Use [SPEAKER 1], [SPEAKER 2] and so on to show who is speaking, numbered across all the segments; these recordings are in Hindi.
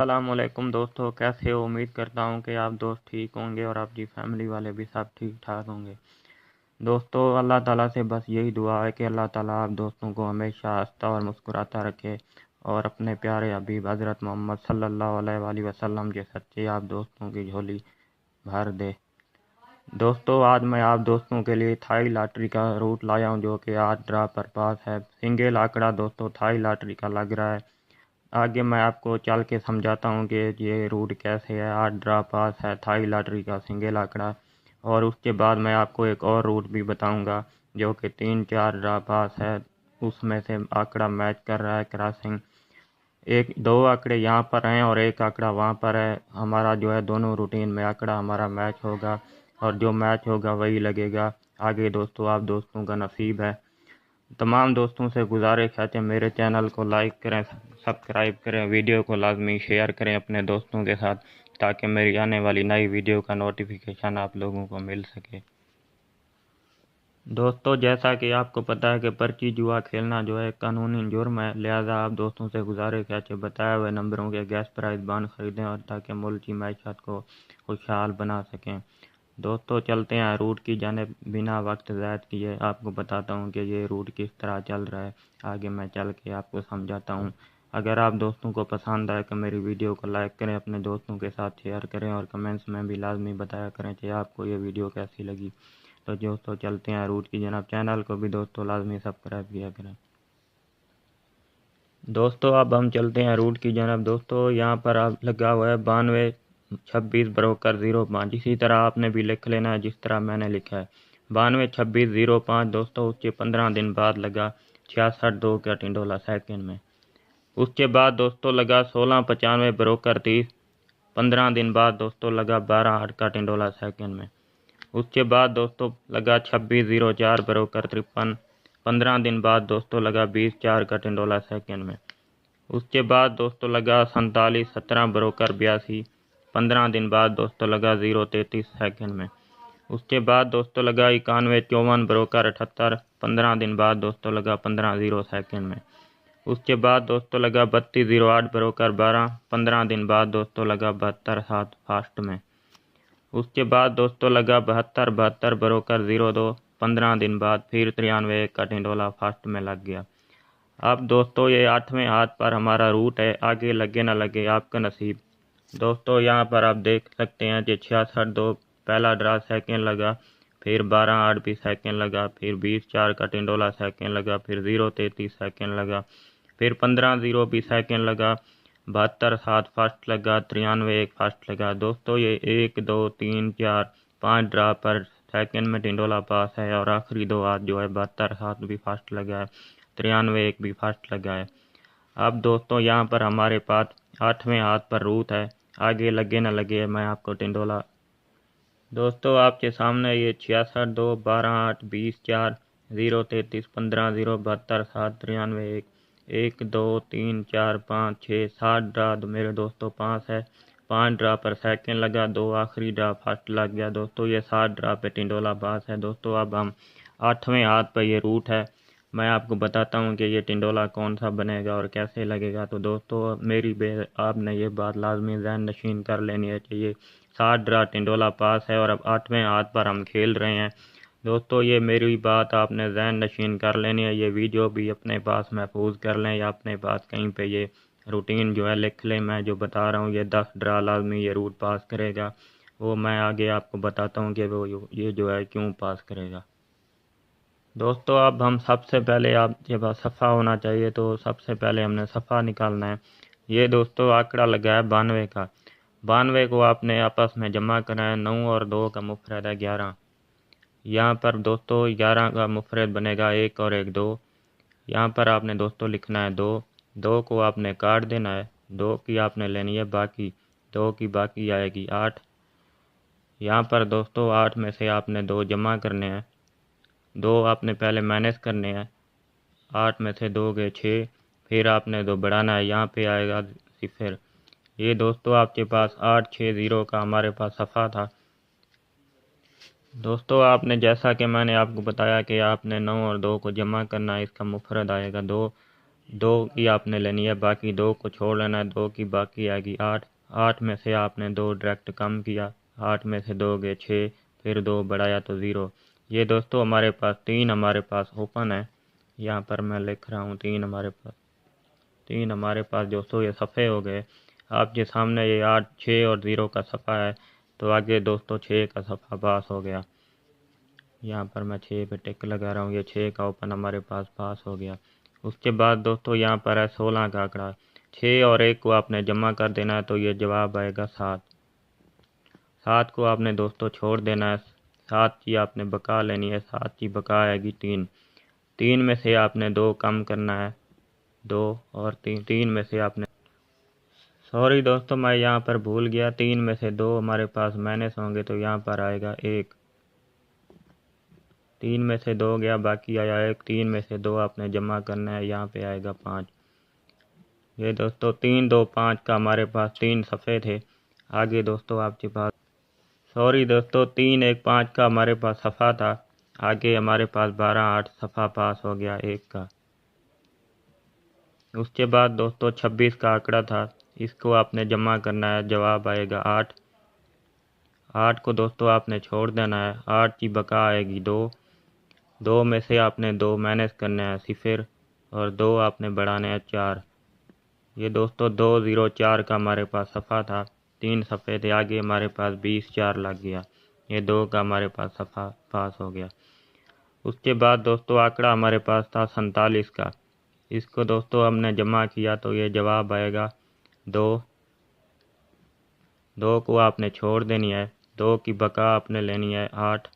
[SPEAKER 1] अस्सलामुअलैकुम दोस्तों, कैसे हो। उम्मीद करता हूँ कि आप दोस्त ठीक होंगे और आपकी फैमिली वाले भी सब ठीक ठाक होंगे। दोस्तों, अल्लाह ताला से बस यही दुआ है कि अल्लाह ताला आप दोस्तों को हमेशा हंसता और मुस्कुराता रखे और अपने प्यारे हबीब हज़रत मोहम्मद सल्लल्लाहु अलैहि वसल्लम के सच्चे आप दोस्तों की झोली भर दे। दोस्तों, आज मैं आप दोस्तों के लिए थाई लॉटरी का रूट लाया हूँ जो कि 8 ड्रा पर पास है। सिंगल आंकड़ा दोस्तों थाई लॉटरी का लग रहा है। आगे मैं आपको चल के समझाता हूँ कि ये रूट कैसे है। 8 ड्रा पास है थाई लॉटरी का सिंगल आंकड़ा, और उसके बाद मैं आपको एक और रूट भी बताऊँगा जो कि 3-4 ड्रा पास है। उसमें से आंकड़ा मैच कर रहा है क्रॉसिंग। एक दो आंकड़े यहाँ पर हैं और एक आंकड़ा वहाँ पर है। हमारा जो है दोनों रूटीन में आंकड़ा हमारा मैच होगा और जो मैच होगा वही लगेगा। आगे दोस्तों आप दोस्तों का नसीब है। तमाम दोस्तों से गुजारिश है कि मेरे चैनल को लाइक करें, सब्सक्राइब करें, वीडियो को लाजमी शेयर करें अपने दोस्तों के साथ, ताकि मेरी आने वाली नई वीडियो का नोटिफिकेशन आप लोगों को मिल सके। दोस्तों, जैसा कि आपको पता है कि पर्ची जुआ खेलना जो है कानूनी जुर्म है, लिहाजा आप दोस्तों से गुजारिश है कि बताए हुए नंबरों के गैस प्राइस बांड खरीदें और ताकि मुल्की मैशत को खुशहाल बना सकें। दोस्तों, चलते हैं रूट की जानिब। बिना वक्त ज़ायद किए आपको बताता हूँ कि ये रूट किस तरह चल रहा है। आगे मैं चल के आपको समझाता हूँ। अगर आप दोस्तों को पसंद आए तो मेरी वीडियो को लाइक करें, अपने दोस्तों के साथ शेयर करें और कमेंट्स में भी लाजमी बताया करें कि आपको ये वीडियो कैसी लगी। तो दोस्तों चलते हैं रूट की जानिब। चैनल को भी दोस्तों लाजमी सब्सक्राइब किया करें। दोस्तों, अब हम चलते हैं रूट की जानिब। दोस्तों, यहाँ पर आप लगा हुआ है 9226 ब्रोकर 05। इसी तरह आपने भी लिख लेना है जिस तरह मैंने लिखा है 922605। दोस्तों, उसके 15 दिन बाद लगा 66.2 का टिंडोला सेकंड में। उसके बाद दोस्तों लगा 1695 ब्रोकर 30। 15 दिन बाद दोस्तों लगा 12.8 का टिंडोला सेकंड में। उसके बाद दोस्तों लगा 2604 ब्रोकर 53। 15 दिन बाद दोस्तों लगा 20.4 का टिंडोला सेकंड में। उसके बाद दोस्तों लगा 4717 ब्रोकर 82। 15 दिन बाद दोस्तों लगा 033 सेकंड में। उसके बाद दोस्तों लगा 9154 ब्रोकर 78। 15 दिन बाद दोस्तों लगा 15-0 सेकंड में। उसके बाद दोस्तों लगा 3208 ब्रोकर 12। 15 दिन बाद दोस्तों लगा 72-7 फास्ट में। उसके बाद दोस्तों लगा 7272 ब्रोकर 02। 15 दिन बाद फिर 93 का टिंडोला फास्ट में लग गया। अब दोस्तों ये 8वें हाथ पर हमारा रूट है। आगे लगे ना लगे आपका नसीब। दोस्तों, यहाँ पर आप देख सकते हैं कि 66.2 पहला ड्रा सेकंड लगा, फिर 12.8 भी सेकंड लगा, फिर 20.4 का टिंडोला सेकंड लगा, फिर 033 सेकंड लगा, फिर 15-0 भी सेकंड लगा, 72-7 फर्स्ट लगा, 93-1 फर्स्ट लगा। दोस्तों, ये 1 2 3 4 5 ड्रा पर सेकंड में टिंडोला पास है और आखिरी दो हाथ जो है 72-7 भी फर्स्ट लगा है, 93-1 भी फर्स्ट लगा है। अब दोस्तों यहाँ पर हमारे पास 8वें हाथ पर रूट है। आगे लगे ना लगे मैं आपको टिंडोला। दोस्तों, आपके सामने ये 66-2 12-8 20-4 033 15-0 72-7 93-1 1 2 3 4 5 6 7 ड्रा मेरे दोस्तों 5 है। 5 ड्रा पर सेकंड लगा, 2 आखिरी ड्रा फर्स्ट लग गया। दोस्तों, ये 7 ड्रा पे टिंडोला पास है। दोस्तों, अब हम 8वें हाथ पर ये रूट है। मैं आपको बताता हूँ कि ये टिंडोला कौन सा बनेगा और कैसे लगेगा। तो दोस्तों, आपने ये बात लाजमी ज़हन नशीन कर लेनी है कि ये 7 ड्रा टिंडोला पास है और अब 8वें हाथ पर हम खेल रहे हैं। दोस्तों, ये मेरी बात आपने ज़हन नशीन कर लेनी है। ये वीडियो भी अपने पास महफूज कर लें या अपने पास कहीं पे ये रूटीन जो है लिख लें। मैं जो बता रहा हूँ ये 10 ड्रा लाजमी ये रूट पास करेगा। वो मैं आगे आपको बताता हूँ कि वो ये जो है क्यों पास करेगा। दोस्तों, अब हम सबसे पहले आपके पास सफ़ा होना चाहिए, तो सबसे पहले हमने सफ़ा निकालना है। ये दोस्तों आंकड़ा लगा है 92 का। 92 को आपने आपस में जमा करना है। 9 और 2 का मुफरद है 11। यहाँ पर दोस्तों 11 का मुफरद बनेगा 1 और 1 2। यहाँ पर आपने दोस्तों लिखना है 2। 2 को आपने काट देना है। 2 की आपने लेनी है बाकी। 2 की बाकी आएगी 8। यहाँ पर दोस्तों 8 में से आपने 2 जमा करने हैं। 2 आपने पहले माइनस करने हैं। 8 में से 2 गए 6। फिर आपने 2 बढ़ाना है, यहाँ पे आएगा 0। ये दोस्तों आपके पास 860 का हमारे पास सफ़ा था। दोस्तों, आपने जैसा कि मैंने आपको बताया कि आपने 9 और 2 को जमा करना है, इसका मुफरद आएगा 2। दो की आपने लेनी है, बाकी दो को छोड़ लेना है। दो की बाकी आएगी 8। 8 में से आपने दो डायरेक्ट कम किया, 8 में से 2 गए 6, फिर 2 बढ़ाया तो 0। ये दोस्तों हमारे पास 3 हमारे पास ओपन है, यहाँ पर मैं लिख रहा हूँ 3 हमारे पास दोस्तों ये सफ़े हो गए। आपके सामने ये 8 6 और 0 का सफ़ा है, तो आगे दोस्तों 6 का सफ़ा पास हो गया। यहाँ पर मैं 6 पे टिक लगा रहा हूँ, ये 6 का ओपन हमारे पास पास हो गया। उसके बाद दोस्तों यहाँ पर है 16 का आंकड़ा। 6 और 1 को आपने जमा कर देना है, तो ये जवाब आएगा 7। 7 को आपने दोस्तों छोड़ देना है, 7 की आपने बका लेनी है, 7 की बका आएगी 3। 3 में से आपने 2 कम करना है, 2 और 3 में से आपने, सॉरी दोस्तों मैं यहाँ पर भूल गया, 3 में से 2 हमारे पास माइनस होंगे, तो यहाँ पर आएगा 1। 3 में से 2 गया, बाकी आया 1। 3 में से 2 आपने जमा करना है, यहाँ पे आएगा 5। ये दोस्तों 3 2 5 का हमारे पास 3 सफ़े थे। आगे दोस्तों आपके पास, सॉरी दोस्तों 3 1 5 का हमारे पास सफ़ा था, आगे हमारे पास 12 8 सफ़ा पास हो गया 1 का। उसके बाद दोस्तों 26 का आंकड़ा था, इसको आपने जमा करना है, जवाब आएगा 8। 8 को दोस्तों आपने छोड़ देना है, 8 की बका आएगी 2। 2 में से आपने 2 माइनस करने हैं 0, और 2 आपने बढ़ाने हैं 4। ये दोस्तों 2 0 4 का हमारे पास सफ़ा था, 3 सफ़े थे, आगे हमारे पास 20 4 लग गया, ये 2 का हमारे पास सफ़ा पास हो गया। उसके बाद दोस्तों आंकड़ा हमारे पास था 47 का, इसको दोस्तों हमने जमा किया, तो ये जवाब आएगा 2। 2 को आपने छोड़ देनी है, 2 की बका आपने लेनी है 8।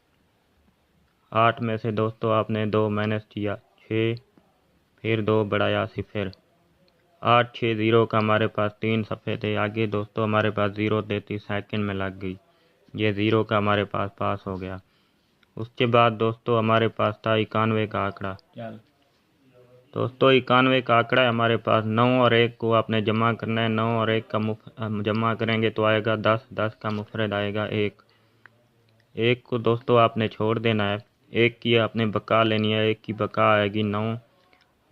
[SPEAKER 1] 8 में से दोस्तों आपने 2 माइनस किया 6, फिर 2 बढ़ाया 0। 8 6 0 का हमारे पास 3 सफ़े थे, आगे दोस्तों हमारे पास 0 33 सेकंड में लग गई, ये 0 का हमारे पास हो गया। उसके बाद दोस्तों हमारे पास था 91 का आंकड़ा। दोस्तों 91 का आंकड़ा है हमारे पास, 9 और 1 को आपने जमा करना है, 9 और 1 का जमा करेंगे तो आएगा 10, 10 का मुफरद आएगा 1। 1 को दोस्तों आपने छोड़ देना है, 1 की आपने बका लेनी है, 1 की बका आएगी 9।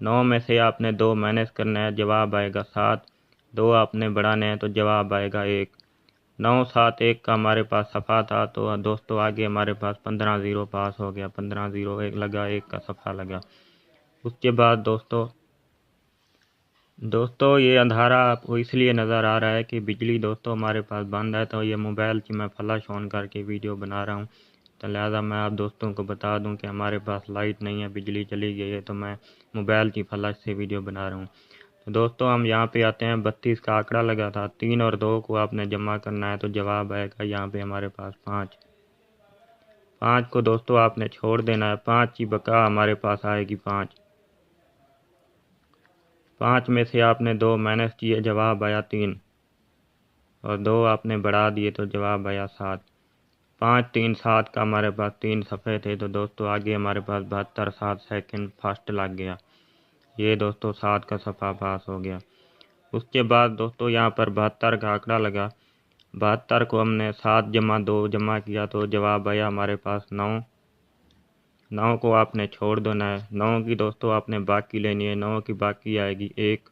[SPEAKER 1] 9 में से आपने 2 माइनस करना है, जवाब आएगा 7। 2 आपने बढ़ाने हैं, तो जवाब आएगा 1। 9 7 1 का हमारे पास सफ़ा था, तो दोस्तों आगे हमारे पास 15 0 पास हो गया, 15 0 1 लगा, 1 का सफ़ा लगा। उसके बाद दोस्तों ये अंधारा आपको इसलिए नज़र आ रहा है कि बिजली दोस्तों हमारे पास बंद है, तो ये मोबाइल की मैं फ्लैश ऑन करके वीडियो बना रहा हूँ, तो लिहाजा मैं आप दोस्तों को बता दूं कि हमारे पास लाइट नहीं है, बिजली चली गई है, तो मैं मोबाइल की फ्लैश से वीडियो बना रहा हूँ। तो दोस्तों हम यहाँ पे आते हैं, 32 का आंकड़ा लगा था, 3 और 2 को आपने जमा करना है, तो जवाब आएगा यहाँ पे हमारे पास 5। 5 को दोस्तों आपने छोड़ देना है, 5 की बका हमारे पास आएगी 5। 5 में से आपने 2 माइनस किए, जवाब आया 3, और 2 आपने बढ़ा दिए, तो जवाब आया 7। 5 3 7 का हमारे पास 3 सफ़े थे, तो दोस्तों आगे हमारे पास 72 7 सेकंड फास्ट लग गया, ये दोस्तों 7 का सफ़ा पास हो गया। उसके बाद दोस्तों यहाँ पर 72 का आंकड़ा लगा, 72 को हमने 7 जमा 2 जमा किया, तो जवाब आया हमारे पास 9। 9 को आपने छोड़ देना है, 9 की दोस्तों आपने बाकी लेनी है, 9 की बाकी आएगी 1।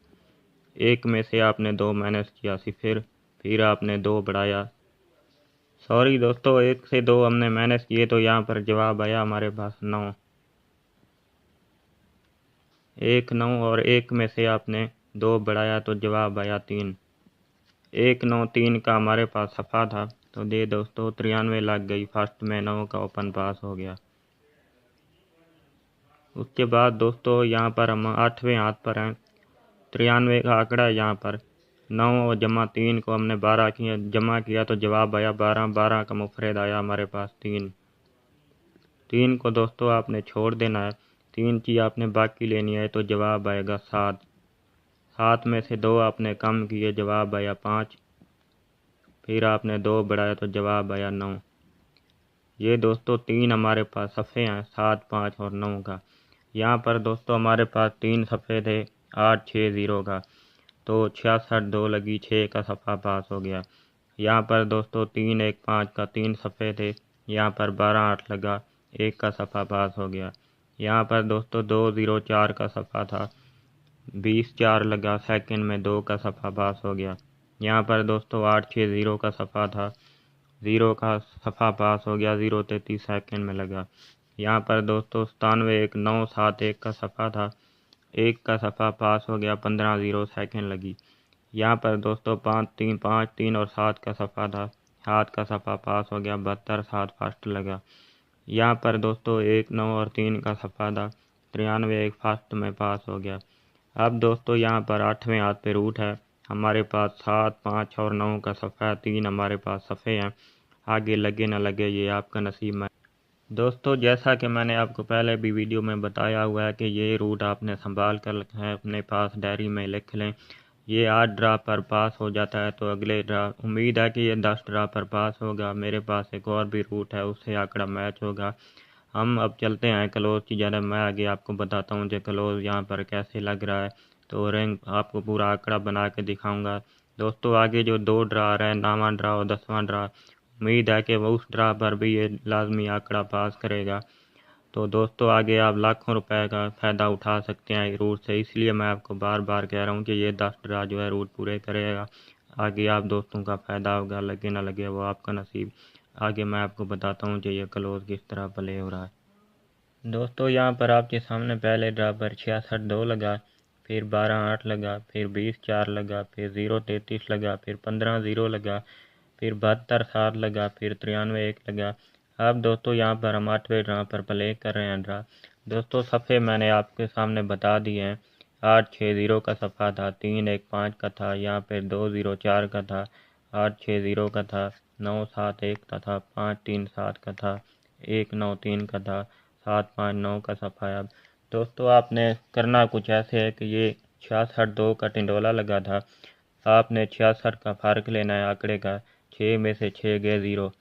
[SPEAKER 1] 1 में से आपने 2 माइनस किया 0, फिर आपने 2 बढ़ाया, सॉरी दोस्तों 1 से 2 हमने माइनस किए, तो यहाँ पर जवाब आया हमारे पास 9। 1 9 और 1 में से आपने 2 बढ़ाया, तो जवाब आया 3। 1 9 3 का हमारे पास सफ़ा था, तो दे दोस्तों 93 लग गई, फर्स्ट में 9 का ओपन पास हो गया। उसके बाद दोस्तों यहाँ पर हम 8वें हाथ पर हैं, 93 का आंकड़ा है, यहाँ पर 9 और जमा 3 को हमने 12 किया, जमा किया, तो जवाब आया 12। 12 का मुफरद आया हमारे पास 3। 3 को दोस्तों आपने छोड़ देना है, 3 की आपने बाकी लेनी है, तो जवाब आएगा 7। 7 में से 2 आपने कम किए, जवाब आया 5, फिर आपने 2 बढ़ाया, तो जवाब आया 9। ये दोस्तों 3 हमारे पास सफ़े हैं, 7 5 और 9 का। यहाँ पर दोस्तों हमारे पास 3 सफ़े थे, 8 6 0 का, तो 66 2 लगी, 6 का सफ़ा पास हो गया। यहाँ पर दोस्तों 3 1 5 का 3 सफ़े थे, यहाँ पर 12 8 लगा, 1 का सफ़ा पास हो गया। यहाँ पर दोस्तों 2 0 4 का सफ़ा था, 20-4 लगा, सेकंड में 2 का सफ़ा पास हो गया। यहाँ पर दोस्तों 860 का सफ़ा था, 0 का सफ़ा पास हो गया, 0:33 सेकंड में लगा। यहाँ पर दोस्तों 97-1-971 का सफ़ा था, 1 का सफ़ा पास हो गया, 15-0 सेकंड लगी। यहाँ पर दोस्तों 5-3 और 7 का सफ़ा था, 7 का सफ़ा पास हो गया, 72-7 फर्स्ट लगा। यहाँ पर दोस्तों 1-9 और 3 का सफ़ा था, 93-1 फर्स्ट में पास हो गया। अब दोस्तों यहाँ पर 8वें हाथ पे रूट है, हमारे पास 7, 5 और 9 का सफ़ा है, 3 हमारे पास सफ़े हैं। आगे लगे ना लगे ये आपका नसीब है। दोस्तों जैसा कि मैंने आपको पहले भी वीडियो में बताया हुआ है कि ये रूट आपने संभाल कर रखना है, अपने पास डायरी में लिख लें। ये 8 ड्रा पर पास हो जाता है तो अगले ड्रा उम्मीद है कि ये 10 ड्रा पर पास होगा। मेरे पास एक और भी रूट है, उससे आंकड़ा मैच होगा। हम अब चलते हैं क्लोज की जानब। मैं आगे आपको बताता हूँ कि क्लोज यहाँ पर कैसे लग रहा है, तो रैंक आपको पूरा आंकड़ा बना के दिखाऊंगा। दोस्तों आगे जो 2 ड्रा आ रहा है, 9वां ड्रा और 10वां ड्रा, उम्मीद है कि वो उस ड्रा पर भी ये लाजमी आंकड़ा पास करेगा। तो दोस्तों आगे आप लाखों रुपए का फ़ायदा उठा सकते हैं रूट से, इसलिए मैं आपको बार बार कह रहा हूँ कि ये 10 ड्रा जो है रूट पूरे करेगा। आगे आप दोस्तों का फ़ायदा होगा, लगे ना लगे वो आपका नसीब। आगे मैं आपको बताता हूँ कि ये क्लोज किस तरह प्ले हो रहा है। दोस्तों यहाँ पर आपके सामने पहले ड्रा पर 66-2 लगा, फिर 12-8 लगा, फिर 20-4 लगा, फिर 0:33 लगा, फिर 15-0 लगा, फिर 72-7 लगा, फिर 93-1 लगा। अब दोस्तों यहाँ पर हम 8वें ड्रा पर प्ले कर रहे हैं ड्रा। दोस्तों सफ़े मैंने आपके सामने बता दिए हैं। 860 का सफ़ा था, 315 का था, यहाँ पर 204 का था, 860 का था, 971 का था, 537 का था, 193 का था, 759 का सफ़ा है। अब दोस्तों आपने करना कुछ ऐसे है कि ये 66-2 का टिंडोला लगा था, आपने 66 का फ़र्क लेना है आंकड़े का, 6 में से 6 गए 0।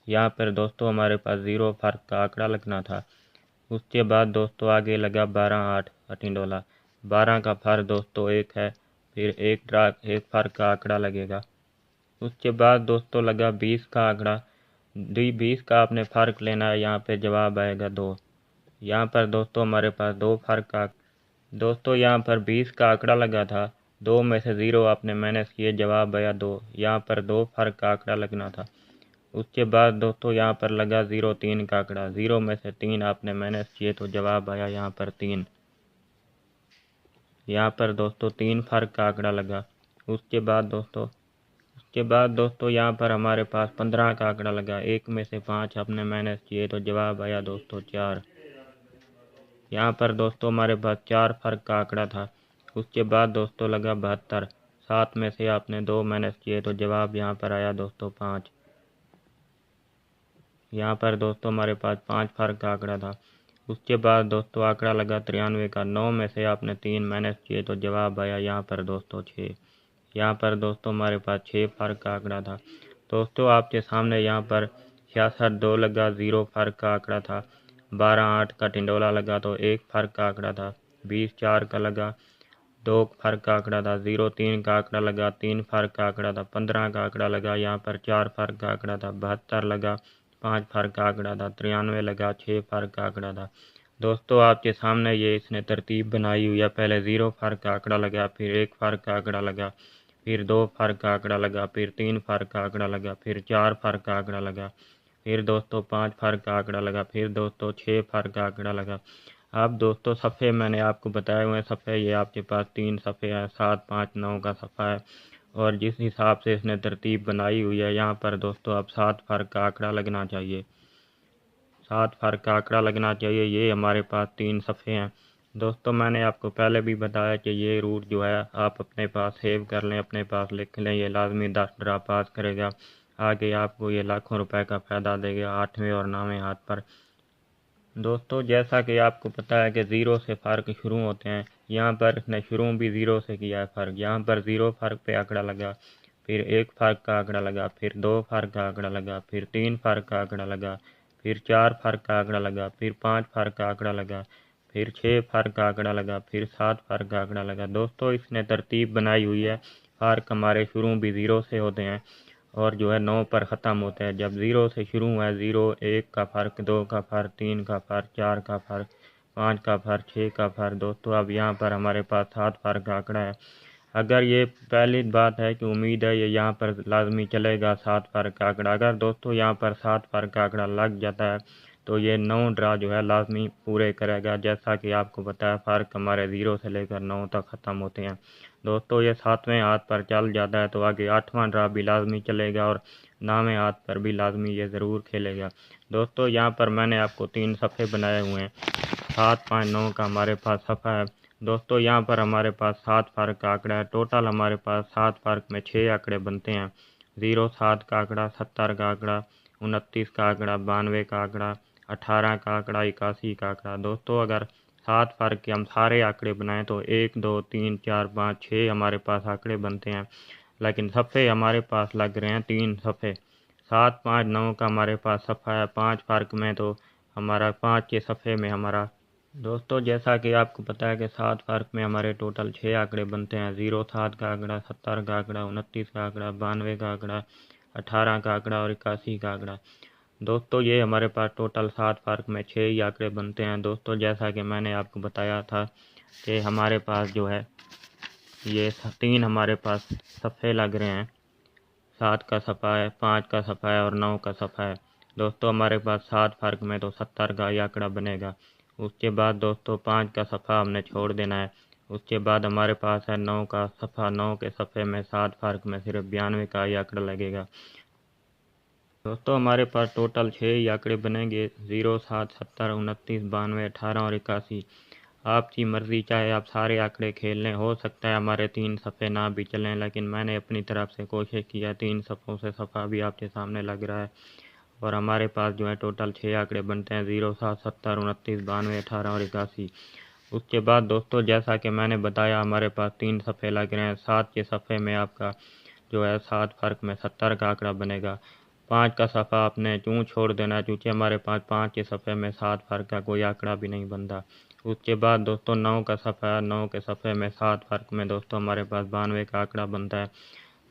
[SPEAKER 1] यहाँ पर दोस्तों हमारे पास 0 फ़र्क का आंकड़ा लगना था। उसके बाद दोस्तों आगे लगा 12-8 का टिंडोला, 12 का फ़र्क दोस्तों 1 है, फिर एक फ़र्क का आंकड़ा लगेगा। उसके बाद दोस्तों लगा 20 का आंकड़ा, 20 का आपने फ़र्क लेना है, यहाँ पे जवाब आएगा 2। यहाँ पर दोस्तों हमारे पास 2 फ़र्क का, दोस्तों यहाँ पर 20 का आंकड़ा लगा था, 2 में से 0 आपने माइनस किए, जवाब आया 2। यहाँ पर 2 फ़र्क का आंकड़ा लगना था। उसके बाद दोस्तों यहाँ पर लगा 0-3 का आंकड़ा, 0 में से 3 आपने माइनस किए तो जवाब आया यहाँ पर 3। यहाँ पर दोस्तों 3 फ़र्क का आंकड़ा लगा। उसके बाद दोस्तों यहाँ पर हमारे पास 15 का आंकड़ा लगा, 1 में से 5 आपने माइनस किए तो जवाब आया दोस्तों 4। यहाँ पर दोस्तों हमारे पास 4 फ़र्क का आंकड़ा था। उसके बाद दोस्तों लगा 72, 7 में से आपने 2 माइनस किए तो जवाब यहाँ पर आया दोस्तों 5। यहाँ पर दोस्तों हमारे पास 5 फ़र्क का आंकड़ा था। उसके बाद दोस्तों आंकड़ा लगा 93 का, 9 में से आपने 3 माइनस किए तो जवाब आया यहाँ पर दोस्तों 6। यहाँ पर दोस्तों हमारे पास 6 फ़र्क का आंकड़ा था। दोस्तों आपके सामने यहाँ पर 66-2 लगा, 0 फ़र्क का आंकड़ा था, 12-8 का टिंडोला लगा तो 1 फ़र्क का आंकड़ा था, 20-4 का लगा, 2 फ़र्क का आंकड़ा था, 0-3 का आंकड़ा लगा, 3 फ़र्क का आंकड़ा था, 15 का आंकड़ा लगा, यहाँ पर 4 फ़र्क का आंकड़ा था, 72 लगा, 5 फ़र्क का आंकड़ा था, 93 लगा, 6 फ़र्क का आंकड़ा था। दोस्तों आपके सामने ये इसने तरतीब बनाई हुई है, पहले 0 फ़र्क का आंकड़ा लगा, फिर 1 फ़र्क का आंकड़ा लगा, फिर 2 फ़र्क का आंकड़ा लगा, फिर 3 फ़र्क का आंकड़ा लगा, फिर 4 फ़र्क का आंकड़ा लगा, फिर दोस्तों 5 फ़र्क का आंकड़ा लगा, फिर दोस्तों 6 फ़र्क का आंकड़ा लगा। अब दोस्तों सफ़े मैंने आपको बताए हुए हैं, सफ़े ये आपके पास 3 सफ़े हैं, 7, 5, 9 का सफ़ा है, और जिस हिसाब से इसने तरतीब बनाई हुई है यहाँ पर दोस्तों अब 7 फ़र्क का आंकड़ा लगना चाहिए, 7 फ़र्क का आंकड़ा लगना चाहिए। ये हमारे पास 3 सफ़े हैं। दोस्तों मैंने आपको पहले भी बताया कि ये रूट जो है आप अपने पास सेव कर लें, अपने पास लिख लें, ये लाजमी 10 ड्रा पास करेगा। आगे आपको ये लाखों रुपए का फ़ायदा देगा 8वें और 9वें हाथ पर। दोस्तों जैसा कि आपको पता है कि 0 से फ़र्क शुरू होते हैं, यहाँ पर इसने शुरू भी 0 से किया है फ़र्क। यहाँ पर 0 फ़र्क पे आंकड़ा लगा, फिर 1 फ़र्क का आंकड़ा लगा, फिर 2 फ़र्क का आंकड़ा लगा, फिर 3 फ़र्क का आंकड़ा लगा, फिर 4 फ़र्क का आंकड़ा लगा, फिर 5 फ़र्क का आंकड़ा लगा, फिर 6 फ़र्क का आंकड़ा लगा, फिर 7 फ़र्क का आंकड़ा लगा। दोस्तों इसने तरतीब बनाई हुई है, फ़र्क हमारे शुरू भी 0 से होते हैं और जो है 9 पर ख़त्म होता है। जब 0 से शुरू हुआ है, 0, 1 का फ़र्क, 2 का फ़र्क, 3 का फ़र्क, 4 का फ़र्क, 5 का फर, 6 का फर। दोस्तों अब यहाँ पर हमारे पास 7 फर का आंकड़ा है। अगर ये पहली बात है कि उम्मीद है ये यहाँ पर लाजमी चलेगा 7 फर का आंकड़ा। अगर दोस्तों यहाँ पर 7 फर का आंकड़ा लग जाता है तो ये 9 ड्रा जो है लाजमी पूरे करेगा। जैसा कि आपको पता है फ़र्क हमारे 0 से लेकर 9 तक ख़त्म होते हैं। दोस्तों ये 7वें हाथ पर चल जाता है तो आगे 8वां ड्रा भी लाजमी चलेगा और 9वें हाथ पर भी लाजमी ये ज़रूर खेलेगा। दोस्तों यहाँ पर मैंने आपको 3 सफ़े बनाए हुए हैं। 7, 5, 9 का हमारे पास सफ़ा है। दोस्तों यहाँ पर हमारे पास 7 फ़र्क का आंकड़ा है। टोटल हमारे पास 7 फ़र्क में 6 आंकड़े बनते हैं। 0, 7 का आंकड़ा, 70 का आंकड़ा, 29 का आंकड़ा, 92 का आंकड़ा, 18 का आंकड़ा, 81 का आंकड़ा। दोस्तों अगर 7 फ़र्क के हम सारे आंकड़े बनाएं तो 1, 2, 3, 4, 5, 6 हमारे पास आंकड़े बनते हैं। लेकिन सफ़े हमारे पास लग रहे हैं 3 सफ़े। 7, 5, 9 का हमारे पास सफ़ा है। 5 फ़र्क में तो हमारा 5 के सफ़े में हमारा। दोस्तों जैसा कि आपको पता है कि 7 फ़र्क में हमारे टोटल 6 आंकड़े बनते हैं। 0, 7 का आंकड़ा, 70 का आंकड़ा, 29 का आंकड़ा, 92 का आंकड़ा, 18 का आंकड़ा और 81 का आंकड़ा। दोस्तों ये हमारे पास टोटल 7 फ़र्क में 6 ही आंकड़े बनते हैं। दोस्तों जैसा कि मैंने आपको बताया था कि हमारे पास जो है ये 3 हमारे पास सफ़े लग रहे हैं। 7 का सफ़ा है, 5 का सफ़ा है और 9 का सफ़ा है। दोस्तों हमारे पास 7 फ़र्क में तो 70 का ही आंकड़ा बनेगा। उसके बाद दोस्तों 5 का सफ़ा हमने छोड़ देना है। उसके बाद हमारे पास है 9 का सफ़ा। 9 के सफ़े में 7 फ़र्क में सिर्फ 92 का ही आंकड़ा लगेगा। दोस्तों हमारे पास टोटल 6 ही आंकड़े बनेंगे। 0, 7, 70, 29, 92, 18 और 81। आपकी मर्ज़ी, चाहे आप सारे आंकड़े खेल लें। हो सकता है हमारे 3 सफ़े ना भी चलें, लेकिन मैंने अपनी तरफ से कोशिश की है। 3 सफ़ों से सफ़ा भी आपके सामने लग रहा है और हमारे पास जो है टोटल 6 आंकड़े बनते हैं। 0, 7, 70, 29, 92, 18 और 81। उसके बाद दोस्तों जैसा कि मैंने बताया हमारे पास 3 सफ़े लग रहे हैं। 7 के सफ़े में आपका जो है 7 फ़र्क में 70 का आंकड़ा बनेगा। 5 का सफ़ा आपने यूँ छोड़ देना है क्योंकि हमारे पास 5 के सफ़े में 7 फ़र्क का कोई आंकड़ा भी नहीं बनता। उसके बाद दोस्तों 9 का सफ़ा है। 9 के सफ़े में 7 फ़र्क में दोस्तों हमारे पास 92 का आंकड़ा बनता है।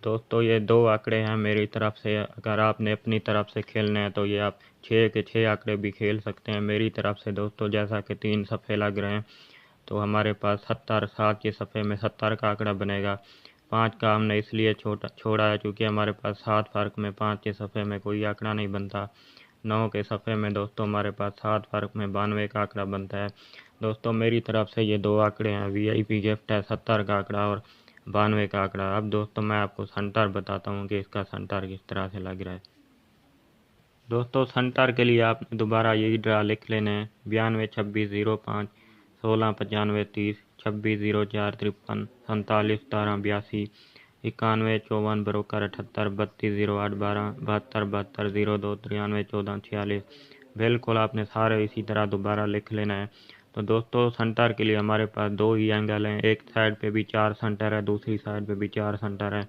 [SPEAKER 1] दोस्तों ये 2 आंकड़े हैं मेरी तरफ से। अगर आपने अपनी तरफ से खेलने हैं तो ये आप 6 के 6 आंकड़े भी खेल सकते हैं मेरी तरफ से। दोस्तों जैसा कि 3 सफ़े लग रहे हैं तो हमारे पास 70, 7 के सफ़े में 70 का आंकड़ा बनेगा। 5 का हमने इसलिए छोड़ा है क्योंकि हमारे पास 7 फ़र्क में 5 के सफ़े में कोई आंकड़ा नहीं बनता। 9 के सफ़े में दोस्तों हमारे पास 7 फ़र्क में 92 का आंकड़ा बनता है। दोस्तों मेरी तरफ से ये 2 आंकड़े हैं। VIP गिफ्ट है 70 का आंकड़ा और 92 का आंकड़ा। अब दोस्तों मैं आपको सेंटर बताता हूँ कि इसका सेंटर किस तरह से लग रहा है। दोस्तों सेंटर के लिए आपने दोबारा यही ड्रा लिख लेने हैं। 92, 26, 05, 16, 95, 30, 26, 04, 53, 47, 17, 82, 91, 54, 72, 78, 32, 08, 12, 72, 72, 02, 93, 14, 46। बिल्कुल आपने सारे इसी तरह दोबारा लिख लेना है। तो दोस्तों सेंटर के लिए हमारे पास 2 ही एंगल हैं। एक साइड पे भी 4 सेंटर है, दूसरी साइड पे भी 4 सेंटर है।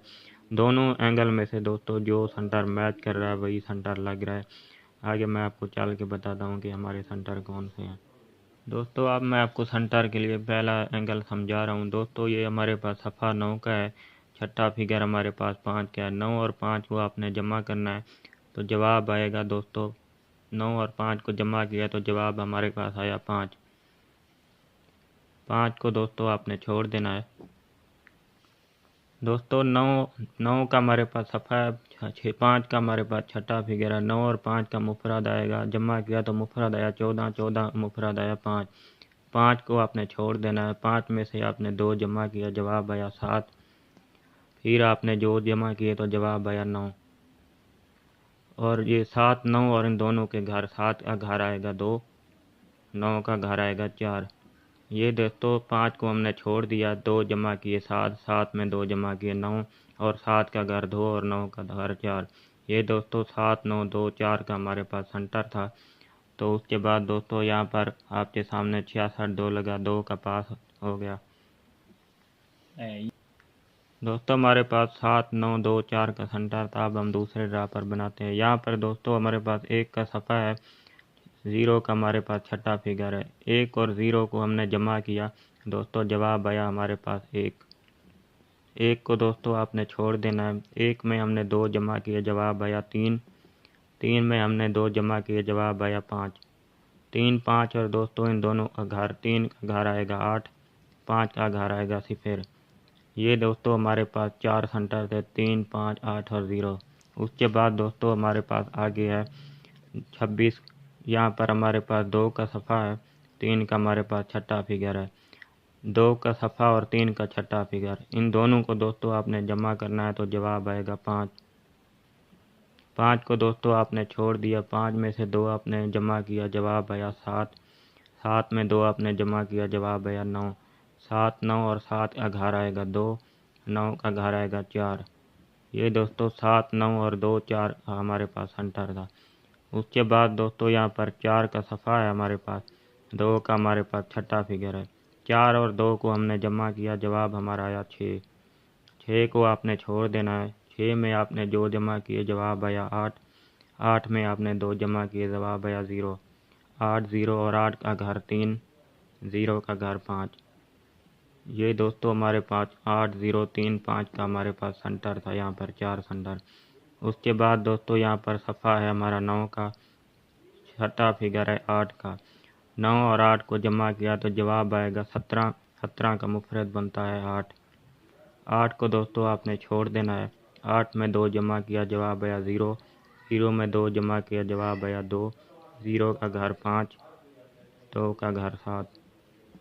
[SPEAKER 1] दोनों एंगल में से दोस्तों जो सेंटर मैच कर रहा है वही सेंटर लग रहा है। आगे मैं आपको चल के बताता हूँ कि हमारे सेंटर कौन से हैं। दोस्तों अब मैं आपको सेंटर के लिए पहला एंगल समझा रहा हूँ। दोस्तों ये हमारे पास सफ़ा 9 का है। छठा फिगर हमारे पास 5 का है। 9 और 5 को आपने जमा करना है तो जवाब आएगा दोस्तों। 9 और 5 को जमा किया तो जवाब हमारे पास आया 5। 5 को दोस्तों आपने छोड़ देना है। दोस्तों 9 का हमारे पास सफ़ा है। 5 का हमारे पास छठा फिगर है। 9 और 5 का मुफरद आएगा, जमा किया तो मुफरद आया 14, 14 मुफरद आया 5। 5 को आपने छोड़ देना है। 5 में से आपने 2 जमा किया, जवाब आया 7। फिर आपने जो जमा किए तो जवाब आया 9। और ये 7, 9 और इन दोनों के घर, 7 का घर आएगा 2, 9 का घर आएगा 4। ये दोस्तों 5 को हमने छोड़ दिया, 2 जमा किए 7, 7 में 2 जमा किए 9 और 7 का घर 2 और 9 का घर 4। ये दोस्तों 7, 9, 2, 4 का हमारे पास सेंटर था। तो उसके बाद दोस्तों यहाँ पर आपके सामने 66 2 लगा, 2 का पास हो गया। दोस्तों हमारे पास 7, 9, 2, 4 का सेंटर था। अब हम दूसरे ड्रा पर बनाते हैं। यहाँ पर दोस्तों हमारे पास 1 का सफ़ा है। 0 का हमारे पास छठा फिगर है। 1 और 0 को हमने जमा किया दोस्तों, जवाब आया हमारे पास 1। 1 को दोस्तों आपने छोड़ देना है। 1 में हमने 2 जमा किए, जवाब आया 3। 3 में हमने 2 जमा किए, जवाब आया 5। 3 5 और दोस्तों इन दोनों का घर, 3 का घर आएगा 8, 5 का घर आएगा 0। ये दोस्तों हमारे पास 4 सेंटर थे, 3 5 8 और 0। उसके बाद दोस्तों हमारे पास आगे है 26। यहाँ पर हमारे पास 2 का सफ़ा है, 3 का हमारे पास छठा फिगर है। 2 का सफ़ा और 3 का छठा फिगर, इन दोनों को दोस्तों आपने जमा करना है तो जवाब आएगा 5। 5 को दोस्तों आपने छोड़ दिया, 5 में से 2 आपने जमा किया, जवाब आया 7। 7 में 2 आपने जमा किया, जवाब आया 9। 7 9 और 7 का घर आएगा 2, 9 का घर आएगा 4। ये दोस्तों 7 9 और 2 4 का हमारे पास सेंटर था। उसके बाद दोस्तों यहाँ पर 4 का सफ़ा है हमारे पास, 2 का हमारे पास छठा फिगर है। 4 और 2 को हमने जमा किया, जवाब हमारा आया 6। 6 को आपने छोड़ देना है, 6 में आपने 2 जमा किए, जवाब आया 8। 8 में आपने 2 जमा किए, जवाब आया 0। 8 0 और 8 का घर 3, 0 का घर 5। ये दोस्तों हमारे पास 8 0 3 5 का हमारे पास सेंटर था, यहाँ पर 4 सेंटर। उसके बाद दोस्तों यहाँ पर सफ़ा है हमारा 9 का, छठा फिगर है 8 का। 9 और 8 को जमा किया तो जवाब आएगा 17। 17 का मुफरद बनता है 8। 8 को दोस्तों आपने छोड़ देना है, 8 में 2 जमा किया, जवाब आया 0। 0 में 2 जमा किया, जवाब आया 2। 0 का घर 5, 2 का घर 7।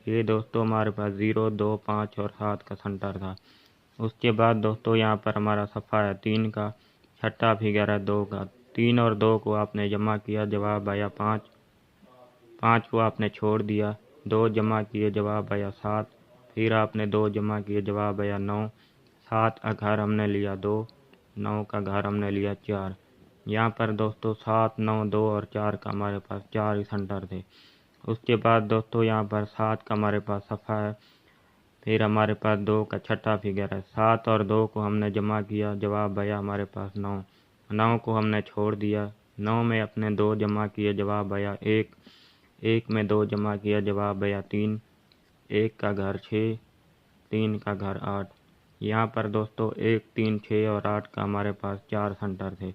[SPEAKER 1] ये दोस्तों हमारे पास 0 2 5 और 7 का सेंटर था। उसके बाद दोस्तों यहाँ पर हमारा सफ़ा है 3 का, छठा फिगर है 2 का। 3 और 2 को आपने जमा किया, जवाब आया 5। 5 को आपने छोड़ दिया, 2 जमा किए, जवाब आया 7। फिर आपने 2 जमा किए, जवाब आया 9। 7 का घर हमने लिया 2, 9 का घर हमने लिया 4। यहाँ पर दोस्तों 7 9 2 और 4 का हमारे पास 4 ही सेंटर थे। उसके बाद दोस्तों यहाँ पर 7 का हमारे पास सफ़ा है, फिर हमारे पास 2 का छठा फिगर है। 7 और 2 को हमने जमा किया, जवाब आया हमारे पास 9। 9 को हमने छोड़ दिया, 9 में अपने 2 जमा किए, जवाब आया 1। 1 में 2 जमा किया, जवाब आया 3। 1 का घर 6, 3 का घर 8। यहाँ पर दोस्तों 1 3 6 और 8 का हमारे पास 4 सेंटर थे।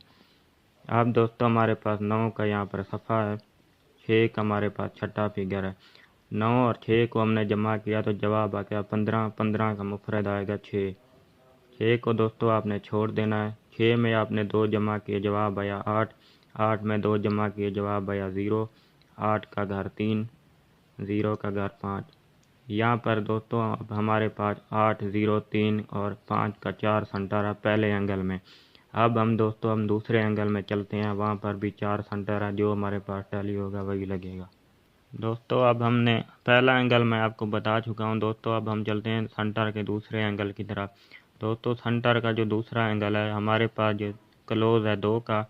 [SPEAKER 1] अब दोस्तों हमारे पास 9 का यहाँ पर सफ़ा है, 6 का हमारे पास छठा फिगर है। 9 और 6 को हमने जमा किया तो जवाब आ गया 15। 15 का मुफरद आएगा 6। 6 को दोस्तों आपने छोड़ देना है, 6 में आपने 2 जमा किए, जवाब आया 8। 8 में 2 जमा किए, जवाब आया 0। 8 का घर 3, 0 का घर 5। यहाँ पर दोस्तों अब हमारे पास 8 0 3 और 5 का 4 सेंटर है पहले एंगल में। अब हम दोस्तों दूसरे एंगल में चलते हैं, वहाँ पर भी 4 सेंटर है, जो हमारे पास टैली होगा वही लगेगा। दोस्तों अब हमने पहला एंगल मैं आपको बता चुका हूँ दोस्तों, अब हम चलते हैं सेंटर के दूसरे एंगल की तरफ। दोस्तों सेंटर का जो दूसरा एंगल है हमारे पास जो क्लोज है 2 का,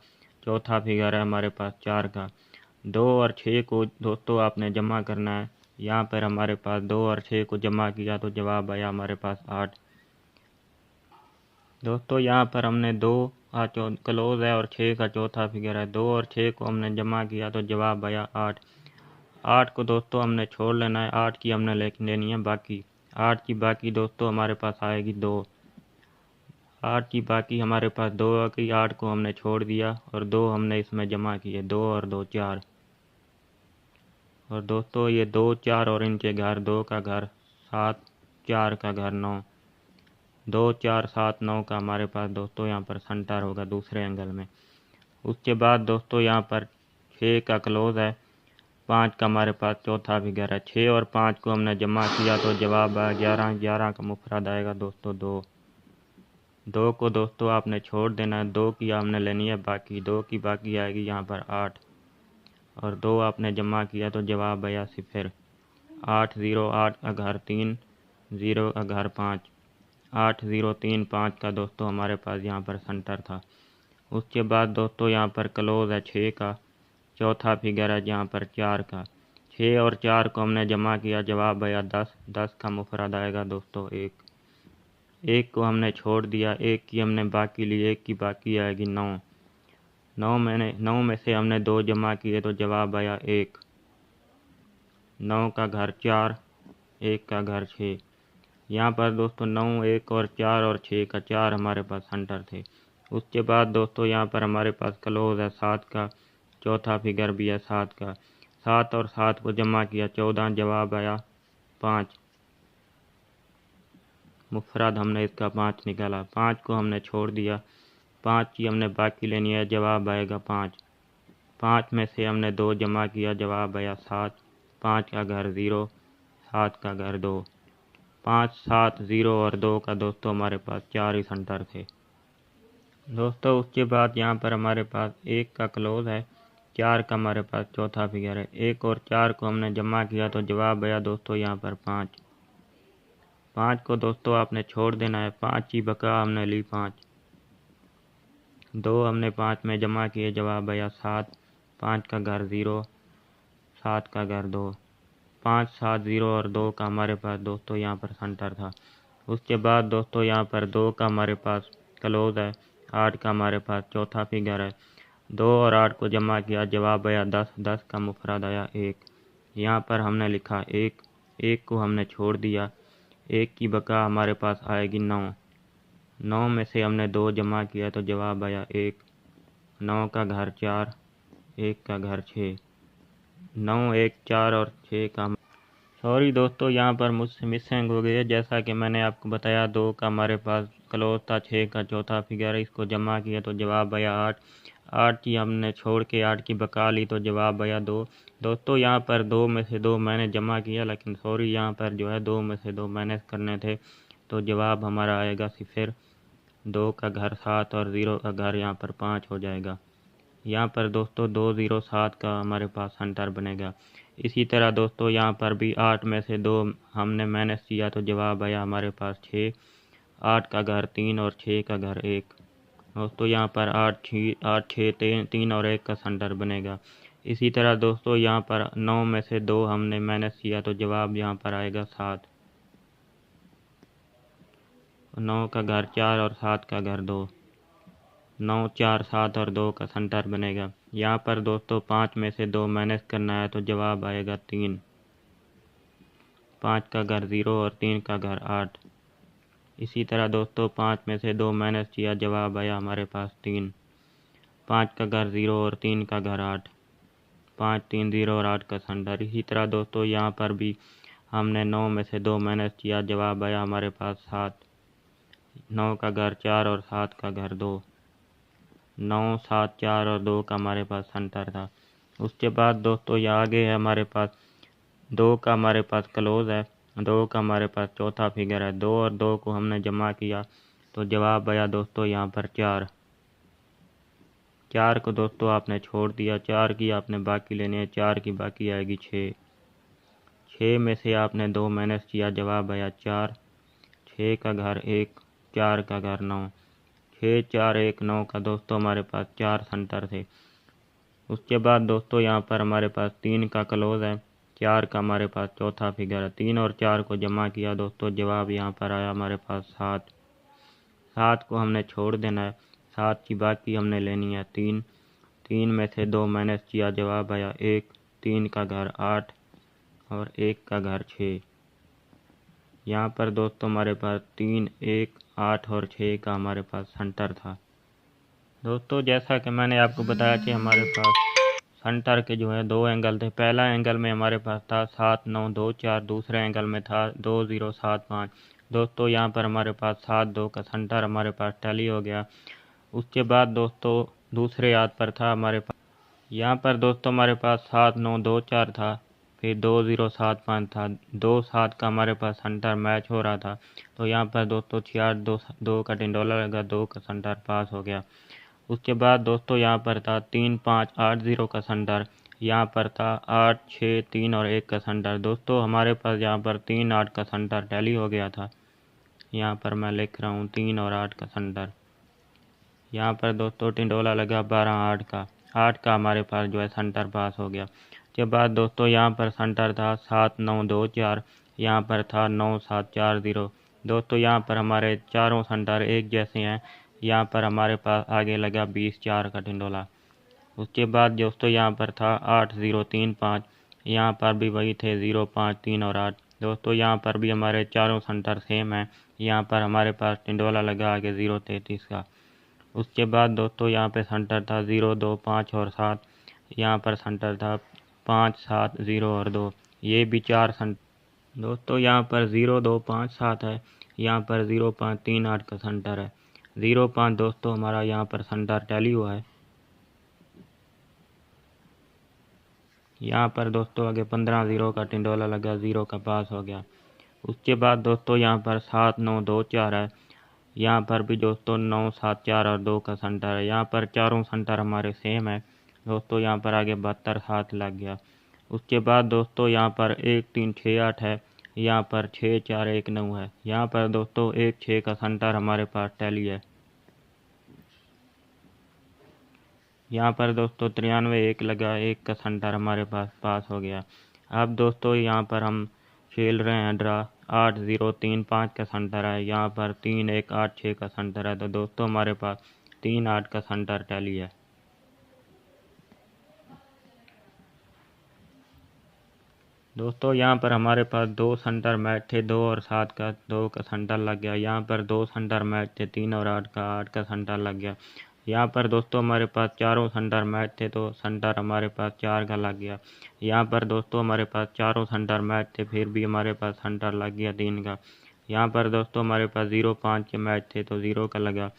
[SPEAKER 1] चौथा फिगर है हमारे पास 4 का। 2 और 6 को दोस्तों आपने जमा करना है, यहाँ पर हमारे पास 2 और 6 को जमा किया तो जवाब आया हमारे पास 8। दोस्तों यहाँ पर हमने 2 क्लोज है और 6 का चौथा फिगर है, 2 और 6 को हमने जमा किया तो जवाब आया 8। 8 को दोस्तों हमने छोड़ लेना है, 8 की हमने लेनी है बाकी। 8 की बाकी दोस्तों हमारे पास आएगी 2। 8 की बाकी हमारे पास 2 आ गई, 8 को हमने छोड़ दिया और 2 हमने इसमें जमा किए, 2 और 2 4। और दोस्तों ये 2 4 और इनके घर, 2 का घर 7, 4 का घर 9। 2 4 7 9 का हमारे पास दोस्तों यहाँ पर सेंटर होगा दूसरे एंगल में। उसके बाद दोस्तों यहाँ पर 6 का क्लोज है, 5 का हमारे पास चौथा फिगर है। 6 और 5 को हमने जमा किया तो जवाब आया 11। 11 का मुफरद आएगा दोस्तों 2। 2 को दोस्तों आपने छोड़ देना है, 2 की हमने लेनी है बाकी, 2 की बाकी आएगी यहाँ पर 8 और 2 आपने जमा किया तो जवाब आया 0। 8 0 8 का घर 3, 0 का घर 5। 8 0 3 5 का दोस्तों हमारे पास यहाँ पर सेंटर था। उसके बाद दोस्तों यहाँ पर क्लोज है 6 का, चौथा फिगर है यहाँ पर 4 का। 6 और 4 को हमने जमा किया, जवाब आया 10। 10 का मुफरद आएगा दोस्तों 1। 1 को हमने छोड़ दिया, 1 की हमने बाकी ली, 1 की बाकी आएगी 9। 9 में से हमने 2 जमा किए तो जवाब आया 1। 9 का घर 4, 1 का घर 6। यहाँ पर दोस्तों 9 1 और 4 और 6 का 4 हमारे पास सेंटर थे। उसके बाद दोस्तों यहाँ पर हमारे पास क्लोज है 7 का, चौथा फिगर भी है 7 का। 7 और 7 को जमा किया 14, जवाब आया 5। मुफरद हमने इसका 5 निकाला। 5 को हमने छोड़ दिया, 5 की हमने बाकी लेनी है, जवाब आएगा 5। 5 में से हमने 2 जमा किया, जवाब आया 7। 5 का घर 0, 7 का घर 2। 5, 7, 0 और 2 का दोस्तों हमारे पास 4 ही सेंटर थे दोस्तों। उसके बाद यहाँ पर हमारे पास 1 का क्लोज है, 4 का हमारे पास चौथा फिगर है। 1 और 4 को हमने जमा किया तो जवाब आया दोस्तों यहाँ पर 5। 5 को दोस्तों आपने छोड़ देना है, 5 की बका हमने ली 5। 2 हमने 5 में जमा किए, जवाब आया 7। 5 का घर 0, 7 का घर 2। 5, 7, 0 और 2 का हमारे पास दोस्तों यहाँ पर सेंटर था। उसके बाद दोस्तों यहाँ पर 2 का हमारे पास क्लोज है, 8 का हमारे पास चौथा फिगर है। 2 और 8 को जमा किया, जवाब आया 10। 10 का मुफरद आया 1। यहाँ पर हमने लिखा 1, 1 को हमने छोड़ दिया, 1 की बका हमारे पास आएगी 9। 9 में से हमने 2 जमा किया तो जवाब आया 1। 9 का घर 4, 1 का घर 6। 9, 1, 4 और 6 का सॉरी दोस्तों यहाँ पर मुझसे मिसिंग हो गई है। जैसा कि मैंने आपको बताया 2 का हमारे पास क्लोज था, 6 का चौथा फिगर है, इसको जमा किया तो जवाब आया 8। 8 की हमने छोड़ के 8 की बका ली तो जवाब आया 2। दोस्तों यहाँ पर 2 में से 2 मैंने जमा किया, लेकिन सॉरी यहाँ पर जो है 2 में से 2 माइनस करने थे तो जवाब हमारा आएगा 0। 2 का घर 7 और 0 का घर यहाँ पर 5 हो जाएगा। यहाँ पर दोस्तों 2, 0, 7 का हमारे पास सेंटर बनेगा। इसी तरह दोस्तों यहाँ पर भी 8 में से 2 हमने माइनस किया तो जवाब आया हमारे पास 6। 8 का घर 3 और 6 का घर 1। दोस्तों यहाँ पर 8, 6, 3 और 1 का सेंटर बनेगा। इसी तरह दोस्तों यहाँ पर 9 में से 2 हमने माइनस किया तो जवाब यहाँ पर आएगा 7। 9 का घर 4 और 7 का घर 2। 9, 4, 7 और 2 का सेंटर बनेगा। यहाँ पर दोस्तों 5 में से 2 माइनस करना है तो जवाब आएगा 3। 5 का घर 0 और 3 का घर 8। इसी तरह दोस्तों 5 में से 2 माइनस किया, जवाब आया हमारे पास 3। 5 का घर 0 और 3 का घर 8। 5, 3, 0 और 8 का सेंटर। इसी तरह दोस्तों यहाँ पर भी हमने 9 में से 2 माइनस किया, जवाब आया हमारे पास 7। 9 का घर 4 और 7 का घर 2। 9, 7, 4 और 2 का हमारे पास सेंटर था। उसके बाद दोस्तों ये आगे है हमारे पास 2 का हमारे पास क्लोज है, 2 का हमारे पास चौथा फिगर है। 2 और 2 को हमने जमा किया तो जवाब आया दोस्तों यहाँ पर 4। 4 को दोस्तों आपने छोड़ दिया, 4 की आपने बाकी लेनी है, 4 की बाकी आएगी 6। 6 में से आपने 2 माइनस किया, जवाब आया 4। 6 का घर 1, 4 का घर 9। 6, 4, 1, 9 का दोस्तों हमारे पास 4 सेंटर थे। उसके बाद दोस्तों यहाँ पर हमारे पास 3 का क्लोज है, 4 का हमारे पास चौथा फिगर है। 3 और 4 को जमा किया दोस्तों, जवाब यहाँ पर आया हमारे पास 7। 7 को हमने छोड़ देना है, 7 की बाकी हमने लेनी है 3। 3 में से 2 माइनस किया, जवाब आया 1। 3 का घर 8 और 1 का घर 6। यहाँ पर दोस्तों हमारे पास 3, 1, 8 और 6 का हमारे पास सेंटर था। दोस्तों जैसा कि मैंने आपको बताया कि हमारे पास सेंटर के जो है 2 एंगल थे। पहला एंगल में हमारे पास था 7, 9, 2, 4। दूसरे एंगल में था 2, 0, 7, 5। दोस्तों यहाँ पर हमारे पास 7, 2 का सेंटर हमारे पास टैली हो गया। उसके बाद दोस्तों दूसरे याद पर था हमारे पास, यहाँ पर दोस्तों हमारे पास 7, 9, 2, 4 था, फिर 2, 0, 7, 5 था। 2, 7 का हमारे पास सेंटर मैच हो रहा था तो यहाँ पर दोस्तों 6, 8, 2 का टिंडोला लगा, 2 का सेंटर पास हो गया। उसके बाद दोस्तों यहाँ पर था 3, 5, 8, 0 का सेंटर। यहाँ पर था 8, 6, 3 और 1 का सेंटर। दोस्तों हमारे पास यहाँ पर 3, 8 का सेंटर टैली हो गया था। यहाँ पर मैं लिख रहा हूँ 3 और 8 का सेंटर। यहाँ पर दोस्तों टिंडोला लगा 12, 8 का। 8 का हमारे पास जो है सेंटर पास हो गया। उसके बाद दोस्तों यहाँ पर सेंटर था 7, 9, 2, 4। यहाँ पर था 9, 7, 4, 0। दोस्तों यहाँ पर हमारे चारों सेंटर एक जैसे हैं। यहाँ पर हमारे पास आगे लगा 20, 4 का टिंडोला। उसके बाद दोस्तों यहाँ पर था 8, 0, 3, 5। यहाँ पर भी वही थे 0, 5, 3 और 8। दोस्तों यहाँ पर भी हमारे चारों सेंटर सेम हैं। यहाँ पर हमारे पास टिंडोला लगा आगे 0, 33 का। उसके बाद दोस्तों यहाँ पे सेंटर था 0, 2, 5 और 7। यहाँ पर सेंटर था 5 7 0 और 2, ये भी 4 दोस्तों यहाँ पर 0 2 5 7 है, यहाँ पर 0 5 3 8 का सेंटर है। 0 5 दोस्तों हमारा यहाँ पर सेंटर टैली हुआ है। यहाँ पर दोस्तों आगे 15 0 का टिंडोला लगा, 0 का पास हो गया। उसके बाद दोस्तों यहाँ पर 7 9 2 4 है, यहाँ पर भी दोस्तों 9 7 4 और 2 का सेंटर है। यहाँ पर चारों सेंटर हमारे सेम है दोस्तों। यहाँ पर आगे 72 7 लग गया। उसके बाद दोस्तों यहाँ पर 1 3 6 8 है, यहाँ पर 6 4 1 9 है। यहाँ पर दोस्तों 1 6 का सेंटर हमारे पास टैली है। यहाँ पर दोस्तों 93 1 लगा, 1 का सेंटर हमारे पास हो गया। अब दोस्तों यहाँ पर हम खेल रहे हैं ड्रा। 8 0 3 5 का सेंटर है, यहाँ पर 3 1 8 6 का सेंटर है। तो दोस्तों हमारे पास 3 8 का सेंटर टैली है। दोस्तों यहाँ पर हमारे पास 2 सेंटर मैच थे, 2 और 7 का 2 का सेंटर लग गया। यहाँ पर 2 सेंटर मैच थे, 3 और 8 का सेंटर लग गया। यहाँ पर दोस्तों हमारे पास चारों सेंटर मैच थे, तो सेंटर हमारे पास 4 का लग गया। यहाँ पर दोस्तों हमारे पास चारों सेंटर मैच थे, फिर भी हमारे पास सेंटर लग गया 3 का। यहाँ पर दोस्तों हमारे पास 0 5 के मैच थे, तो 0 का लगा।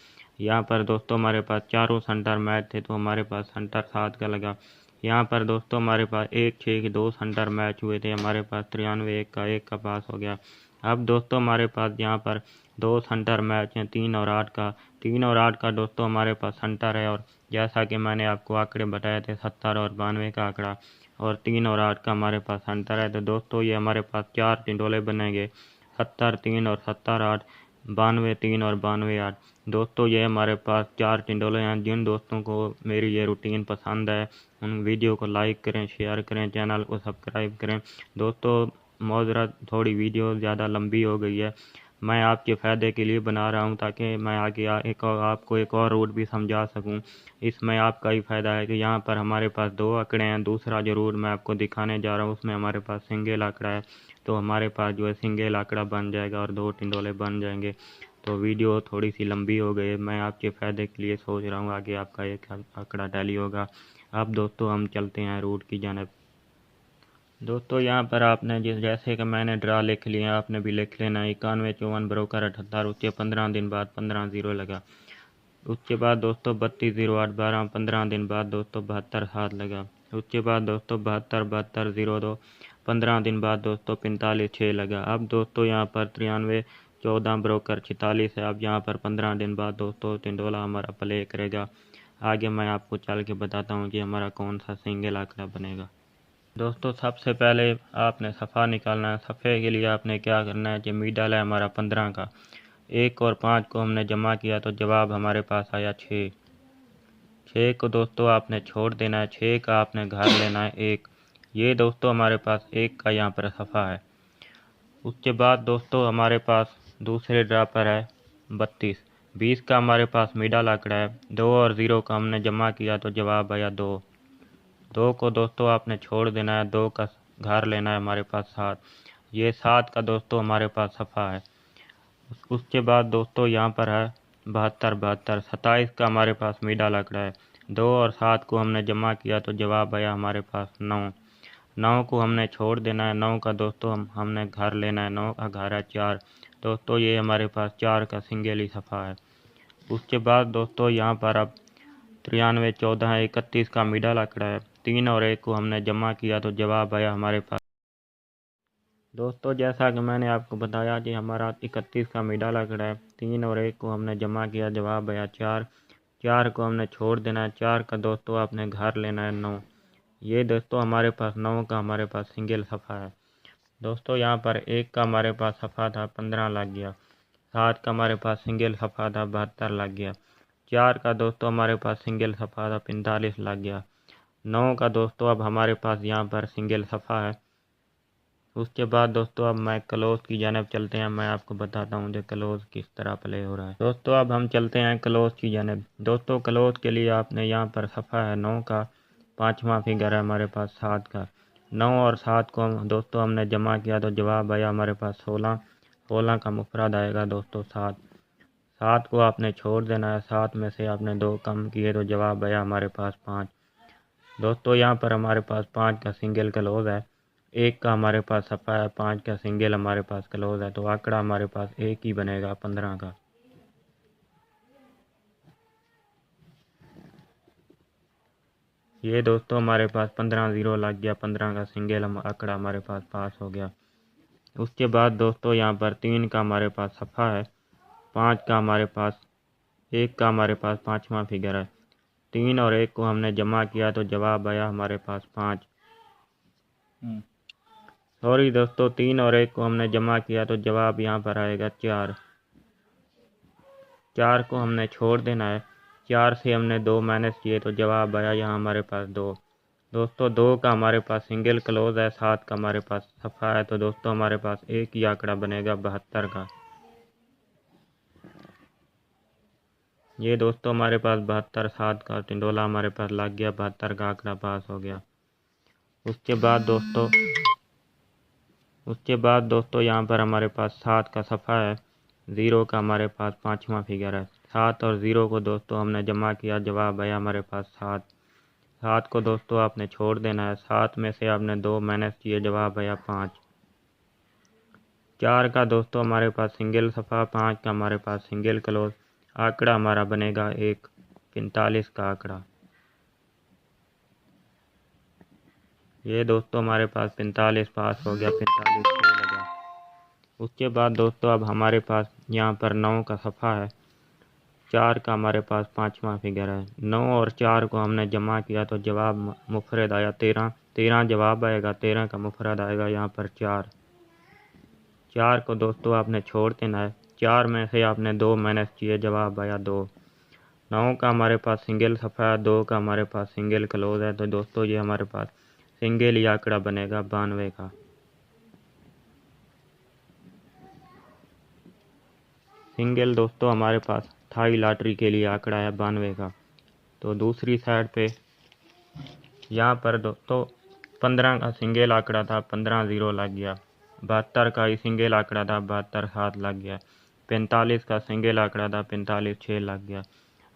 [SPEAKER 1] यहाँ पर दोस्तों हमारे पास चारों सेंटर मैच थे, तो हमारे पास सेंटर 7 का लगा। यहाँ पर दोस्तों हमारे पास 1 6 के 2 सेंटर मैच हुए थे, हमारे पास 93 1 का पास हो गया। अब दोस्तों हमारे पास यहाँ पर 2 सेंटर मैच हैं, 3 और 8 का। 3 और 8 का दोस्तों हमारे पास सेंटर है, और जैसा कि मैंने आपको आंकड़े बताए थे 70 और 92 का आंकड़ा, और 3 और 8 का हमारे पास सेंटर है। तो दोस्तों ये हमारे पास 4 टिंडोले बनेंगे, 70 3 और 70 8, 92 3 और 92 8। दोस्तों ये हमारे पास 4 टिंडोले हैं। जिन दोस्तों को मेरी ये रूटीन पसंद है उन वीडियो को लाइक करें, शेयर करें, चैनल को सब्सक्राइब करें। दोस्तों मौजरा थोड़ी वीडियो ज़्यादा लंबी हो गई है, मैं आपके फ़ायदे के लिए बना रहा हूं, ताकि मैं आगे आपको एक और रूट भी समझा सकूं। इसमें आपका ही फ़ायदा है कि यहाँ पर हमारे पास 2 आंकड़े हैं। दूसरा जो रूट मैं आपको दिखाने जा रहा हूँ उसमें हमारे पास सिंगल आंकड़ा है, तो हमारे पास जो है सिंगल आंकड़ा बन जाएगा और 2 टिंडोले बन जाएंगे। तो वीडियो थोड़ी सी लंबी हो गई है, मैं आपके फ़ायदे के लिए सोच रहा हूँ आगे आपका एक आंकड़ा टैली होगा। अब दोस्तों हम चलते हैं रूट की जानिब। दोस्तों यहाँ पर आपने जैसे कि मैंने ड्रा लिख लिया, आपने भी लिख लेना। 91 54 बरोकर 78, उसके 15 दिन बाद 15 0 लगा। उसके बाद दोस्तों 32 0 8 12, 15 दिन बाद दोस्तों 72 7 लगा। उसके बाद दोस्तों 72 72 0 2, 15 दिन बाद दोस्तों 45 6 लगा। अब दोस्तों यहाँ पर 93 14 बरोकर 46 है। अब यहाँ पर 15 दिन बाद दोस्तों टिंडोला हमारा प्ले करेगा। आगे मैं आपको चल के बताता हूँ कि हमारा कौन सा सिंगल आंकड़ा बनेगा। दोस्तों सबसे पहले आपने सफ़ा निकालना है। सफ़े के लिए आपने क्या करना है कि मिडल है हमारा 15 का, 1 और 5 को हमने जमा किया तो जवाब हमारे पास आया 6। 6 को दोस्तों आपने छोड़ देना है, 6 का आपने घर लेना है 1। ये दोस्तों हमारे पास 1 का यहाँ पर सफ़ा है। उसके बाद दोस्तों हमारे पास दूसरे ड्रा पर है 32। 20 का हमारे पास मिडल आंकड़ा है। 2 और 0 का हमने जमा किया तो जवाब आया 2। 2 को दोस्तों आपने छोड़ देना है, 2 का घर लेना है हमारे पास 7। ये 7 का दोस्तों हमारे पास सफ़ा है। उसके बाद दोस्तों यहाँ पर है 72 72। 27 का हमारे पास मिडल आंकड़ा है। 2 और 7 को हमने जमा किया तो जवाब आया हमारे पास 9। 9 को हमने छोड़ देना है, 9 का दोस्तों हमने घर लेना है, 9 का घर है 4। दोस्तों ये हमारे पास 4 का सिंगल ही सफ़ा है। उसके बाद दोस्तों यहाँ पर अब 93 14 31 का मिडल आंकड़ा है। 3 और 1 को हमने जमा किया तो जवाब आया हमारे पास। दोस्तों जैसा कि मैंने आपको बताया कि हमारा 31 का मिडल आंकड़ा है। 3 और 1 को हमने जमा किया, जवाब आया 4। 4 को हमने छोड़ देना है, 4 का दोस्तों आपने घर लेना है 9। ये दोस्तों हमारे पास 9 का हमारे पास सिंगल सफ़ा है। दोस्तों यहाँ पर 1 का हमारे पास सफ़ा था 15 लग गया। 7 का हमारे पास सिंगल सफ़ा था 72 लग गया। 4 का दोस्तों हमारे पास सिंगल सफ़ा था 45 लग गया। 9 का दोस्तों अब हमारे पास यहाँ पर सिंगल सफ़ा है। उसके बाद दोस्तों अब मैं क्लोज की जानिब चलते हैं, मैं आपको बताता हूँ कि क्लोज किस तरह प्ले हो रहा है। दोस्तों अब हम चलते हैं क्लोज की जानिब। दोस्तों क्लोज के लिए आपने यहाँ पर सफ़ा है 9 का, 5वां फिगर है हमारे पास 7 का। 9 और 7 को दोस्तों हमने जमा किया तो जवाब आया हमारे पास 16। 16 का मुफरद आएगा दोस्तों 7। 7 को आपने छोड़ देना है, 7 में से आपने 2 कम किए तो जवाब आया हमारे पास 5। दोस्तों यहाँ पर हमारे पास 5 का सिंगल क्लोज है, 1 का हमारे पास सफ़ा है, 5 का सिंगल हमारे पास क्लोज है, तो आंकड़ा हमारे पास एक ही बनेगा 15 का। ये दोस्तों हमारे पास 15 ज़ीरो लग गया, 15 का सिंगल आंकड़ा हमारे पास पास हो गया। उसके बाद दोस्तों यहाँ पर 3 का हमारे पास सफ़ा है, 5 का हमारे पास, 1 का हमारे पास 5वां फिगर है। 3 और 1 को हमने जमा किया तो जवाब आया हमारे पास 5। सॉरी दोस्तों, 3 और 1 को हमने जमा किया तो जवाब यहाँ पर आएगा 4। 4 को हमने छोड़ देना है, 4 से हमने 2 माइनस किए तो जवाब आया यहाँ हमारे पास 2। दोस्तों 2 का हमारे पास सिंगल क्लोज है, 7 का हमारे पास सफ़ा है, तो दोस्तों हमारे पास एक ही आंकड़ा बनेगा 72 का। ये दोस्तों हमारे पास 72, 7 का टिंडोला हमारे पास लग गया, 72 का आंकड़ा पास हो गया। उसके बाद दोस्तों यहाँ पर हमारे पास 7 का सफ़ा है, 0 का हमारे पास 5वां फिगर है। 7 और 0 को दोस्तों हमने जमा किया, जवाब आया हमारे पास 7। 7 को दोस्तों आपने छोड़ देना है, 7 में से आपने 2 माइनस किए, जवाब आया 5। 4 का दोस्तों हमारे पास सिंगल सफ़ा, 5 का हमारे पास सिंगल क्लोज, आंकड़ा हमारा बनेगा 1, 45 का आंकड़ा। ये दोस्तों हमारे पास 45 पास हो गया, 45 सही लगा। उसके बाद दोस्तों अब हमारे पास यहाँ पर 9 का सफ़ा है, 4 का हमारे पास 5वां फिगर है। 9 और 4 को हमने जमा किया तो जवाब मुफरद आया 13। 13 जवाब आएगा, 13 का मुफरद आएगा यहाँ पर 4। 4 को दोस्तों आपने छोड़ देना है, 4 में से आपने 2 माइनस किए, जवाब आया 2। 9 का हमारे पास सिंगल सफ़ा है, 2 का हमारे पास सिंगल क्लोज है, तो दोस्तों ये हमारे पास सिंगल ही आंकड़ा बनेगा 92 का। सिंगल दोस्तों हमारे पास थाई लॉटरी के लिए आंकड़ा है 92 का। तो दूसरी साइड पे यहाँ पर दोस्तों 15 का सिंगल आंकड़ा था, 15 ज़ीरो लग गया। 72 का ही सिंगल आंकड़ा था, 72 7 लग गया। 45 का सिंगल आंकड़ा था, 45 6 लग गया।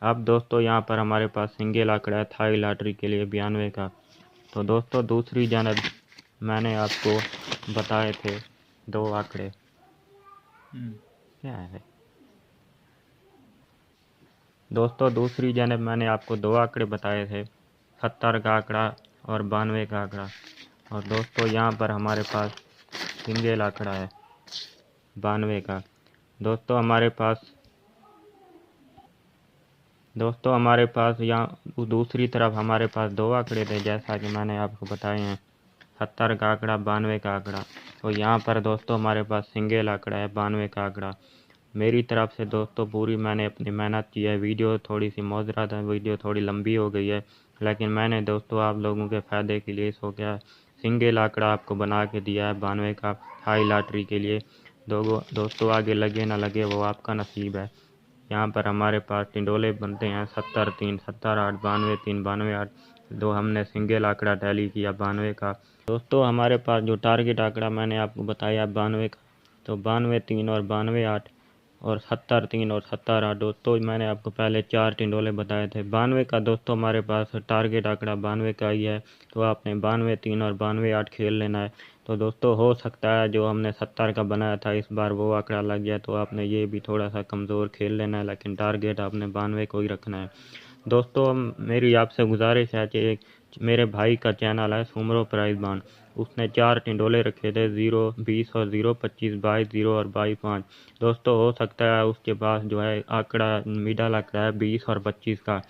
[SPEAKER 1] अब दोस्तों यहाँ पर हमारे पास सिंगल आंकड़ा है थाई लॉटरी के लिए 92 का। तो दोस्तों दूसरी जानब मैंने आपको बताए थे 2 आंकड़े, क्या है दोस्तों, दूसरी जानब मैंने आपको 2 आंकड़े बताए थे, 70 का आंकड़ा और 92 का आंकड़ा। और दोस्तों यहाँ पर हमारे पास सिंगल आंकड़ा है 92 का। दोस्तों हमारे पास यहाँ दूसरी तरफ हमारे पास 2 आंकड़े थे, जैसा कि मैंने आपको बताए हैं, 70 का आंकड़ा, 92 का आंकड़ा। तो यहाँ पर दोस्तों हमारे पास सिंगल आंकड़ा है 92 का आंकड़ा। मेरी तरफ से दोस्तों पूरी मैंने अपनी मेहनत की है। वीडियो थोड़ी सी मौजूद है, वीडियो थोड़ी लंबी हो गई है, लेकिन मैंने दोस्तों आप लोगों के फ़ायदे के लिए सो क्या सिंगल आंकड़ा आपको बना के दिया है 92 का हाई लॉटरी के लिए। दोस्तों आगे लगे ना लगे वो आपका नसीब है। यहाँ पर हमारे पास टिंडोले बनते हैं 70 3 70 8 92 3 92 8। दो हमने सिंगल आंकड़ा टैली किया 92 का। दोस्तों हमारे पास जो टारगेट आंकड़ा मैंने आपको बताया 92 का, तो 92 3 और 92 8 और 70 3 और 70 8। दोस्तों मैंने आपको पहले 4 टिंडोले बताए थे। 92 का दोस्तों हमारे पास टारगेट आंकड़ा 92 का ही है, तो आपने 92 3 और 92 8 खेल लेना है। तो दोस्तों हो सकता है जो हमने 70 का बनाया था इस बार वो आंकड़ा लग गया, तो आपने ये भी थोड़ा सा कमज़ोर खेल लेना है, लेकिन टारगेट आपने 92 को ही रखना है। दोस्तों मेरी आपसे गुजारिश है कि मेरे भाई का चैनल है सुमरो प्राइज बान, उसने 4 टिंडोले रखे थे 0 20 और 0 25 22 0 और 22 5। दोस्तों हो सकता है उसके पास जो है आंकड़ा मिडल आंकड़ा है 20 और 25 का,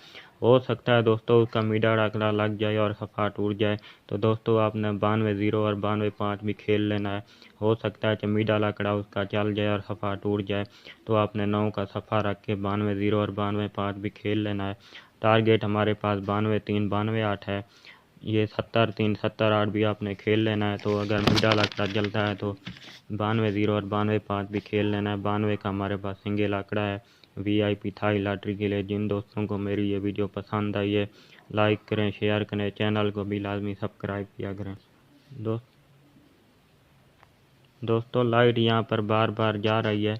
[SPEAKER 1] हो सकता है दोस्तों उसका मिडल आंकड़ा लग जाए और सफ़ा टूट जाए। तो दोस्तों आपने 92 0 और 92 5 भी खेल लेना है। हो सकता है कि मिडल आंकड़ा उसका चल जाए और सफ़ा टूट जाए, तो आपने 9 का सफ़ा रख के 92 0 और 92 5 भी खेल लेना है। टारगेट हमारे पास 92 3 92 8 है। ये 70 3 70 8 भी आपने खेल लेना है। तो अगर मिडल आंकड़ा चलता है तो 92 0 और 92 5 भी खेल लेना है। 92 का हमारे पास सिंगल आंकड़ा है VIP थाई लॉटरी के लिए। जिन दोस्तों को मेरी ये वीडियो पसंद आई है लाइक करें, शेयर करें, चैनल को भी लाजमी सब्सक्राइब किया करें। दोस्तों लाइट यहाँ पर बार बार जा रही है,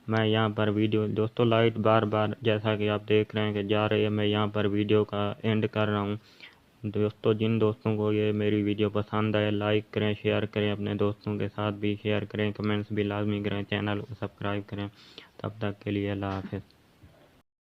[SPEAKER 1] मैं यहाँ पर वीडियो दोस्तों लाइट बार बार जैसा कि आप देख रहे हैं कि जा रही है। मैं यहाँ पर वीडियो का एंड कर रहा हूँ। दोस्तों जिन दोस्तों को ये मेरी वीडियो पसंद आए लाइक करें, शेयर करें, अपने दोस्तों के साथ भी शेयर करें, कमेंट्स भी लाजमी करें, चैनल को सब्सक्राइब करें। तब तक के लिए अल्लाह हाफ़िज़।